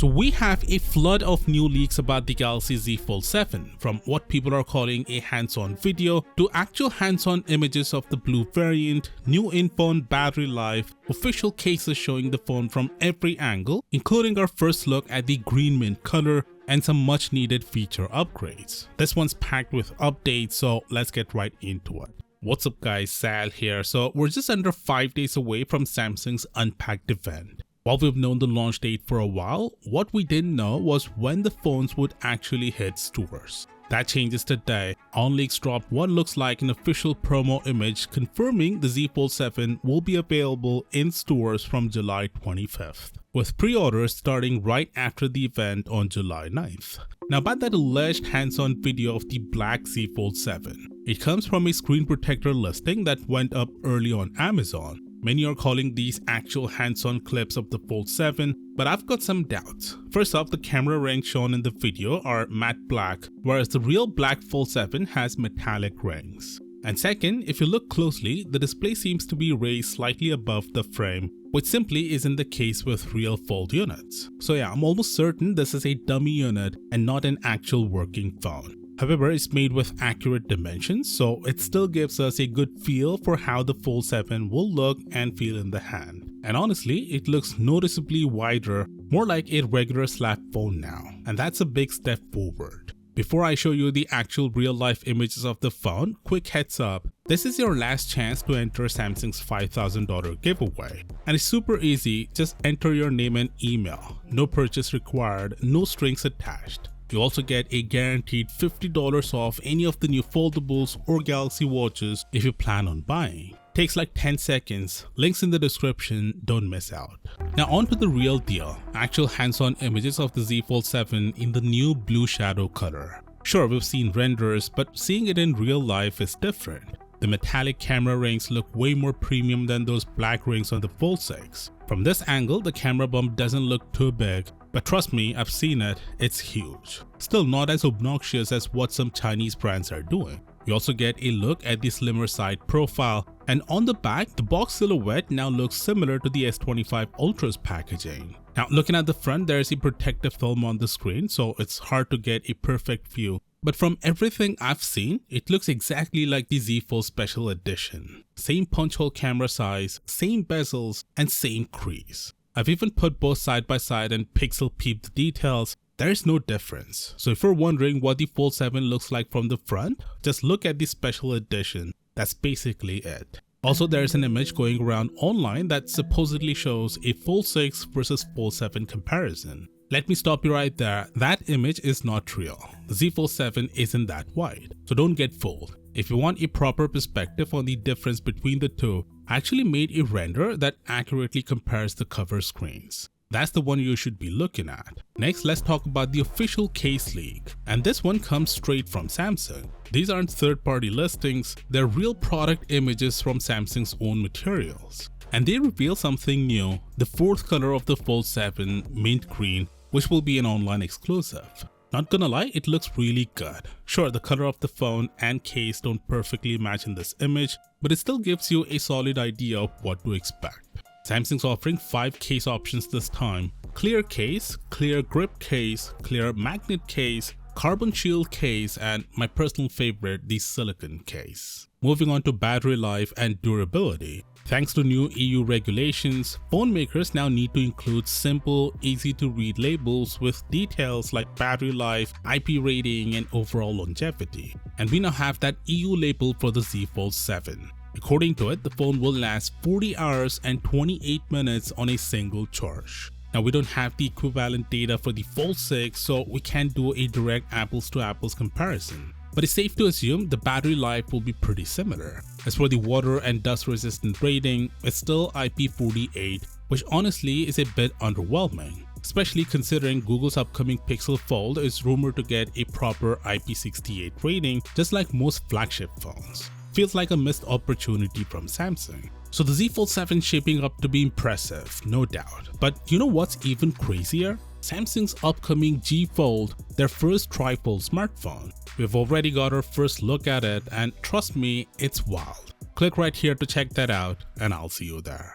So we have a flood of new leaks about the Galaxy Z Fold 7, from what people are calling a hands-on video to actual hands-on images of the blue variant, new info on battery life, official cases showing the phone from every angle, including our first look at the green mint color, and some much needed feature upgrades. This one's packed with updates, so let's get right into it. What's up guys, Sal here. So we're just under 5 days away from Samsung's Unpacked event. While we've known the launch date for a while, what we didn't know was when the phones would actually hit stores. That changes today. OnLeaks dropped what looks like an official promo image confirming the Z Fold 7 will be available in stores from July 25th, with pre-orders starting right after the event on July 9th. Now about that alleged hands-on video of the black Z Fold 7. It comes from a screen protector listing that went up early on Amazon. Many are calling these actual hands-on clips of the Fold 7, but I've got some doubts. First off, the camera rings shown in the video are matte black, whereas the real black Fold 7 has metallic rings. And second, if you look closely, the display seems to be raised slightly above the frame, which simply isn't the case with real Fold units. So yeah, I'm almost certain this is a dummy unit and not an actual working phone. However, it's made with accurate dimensions, so it still gives us a good feel for how the Fold 7 will look and feel in the hand. And honestly, it looks noticeably wider, more like a regular slab phone now, and that's a big step forward. Before I show you the actual real-life images of the phone, quick heads up, this is your last chance to enter Samsung's $5,000 giveaway. And it's super easy, just enter your name and email. No purchase required, no strings attached. You also get a guaranteed $50 off any of the new foldables or Galaxy watches if you plan on buying. Takes like 10 seconds, links in the description, don't miss out. Now on to the real deal, actual hands-on images of the Z Fold 7 in the new blue shadow color. Sure, we've seen renders, but seeing it in real life is different. The metallic camera rings look way more premium than those black rings on the Fold 6. From this angle, the camera bump doesn't look too big, but trust me, I've seen it, it's huge. Still not as obnoxious as what some Chinese brands are doing. You also get a look at the slimmer side profile, and on the back, the box silhouette now looks similar to the S25 Ultra's packaging. Now looking at the front, there is a protective film on the screen, so it's hard to get a perfect view. But from everything I've seen, it looks exactly like the Z Fold Special Edition. Same punch hole camera size, same bezels, and same crease. I've even put both side by side and pixel peeped the details. There is no difference. So if you're wondering what the Fold 7 looks like from the front, just look at the Special Edition. That's basically it. Also, there is an image going around online that supposedly shows a Fold 6 versus Fold 7 comparison. Let me stop you right there, that image is not real. The Z Fold 7 isn't that wide, so don't get fooled. If you want a proper perspective on the difference between the two, I actually made a render that accurately compares the cover screens. That's the one you should be looking at. Next, let's talk about the official case leak. And this one comes straight from Samsung. These aren't third-party listings, they're real product images from Samsung's own materials. And they reveal something new, the fourth color of the Fold 7, mint green, which will be an online exclusive. Not gonna lie, it looks really good. Sure, the color of the phone and case don't perfectly match in this image, but it still gives you a solid idea of what to expect. Samsung's offering 5 case options this time: clear case, clear grip case, clear magnet case, carbon shield case, and my personal favorite, the silicone case. Moving on to battery life and durability. Thanks to new EU regulations, phone makers now need to include simple, easy-to-read labels with details like battery life, IP rating, and overall longevity. And we now have that EU label for the Z Fold 7. According to it, the phone will last 40 hours and 28 minutes on a single charge. Now we don't have the equivalent data for the Fold 6, so we can't do a direct apples-to-apples comparison. But it's safe to assume the battery life will be pretty similar. As for the water and dust resistant rating, it's still IP48, which honestly is a bit underwhelming, especially considering Google's upcoming Pixel Fold is rumored to get a proper IP68 rating, just like most flagship phones. Feels like a missed opportunity from Samsung. So the Z Fold 7 shaping up to be impressive, no doubt. But you know what's even crazier? Samsung's upcoming G Fold, their first tri-fold smartphone. We've already got our first look at it, and trust me, it's wild. Click right here to check that out, and I'll see you there.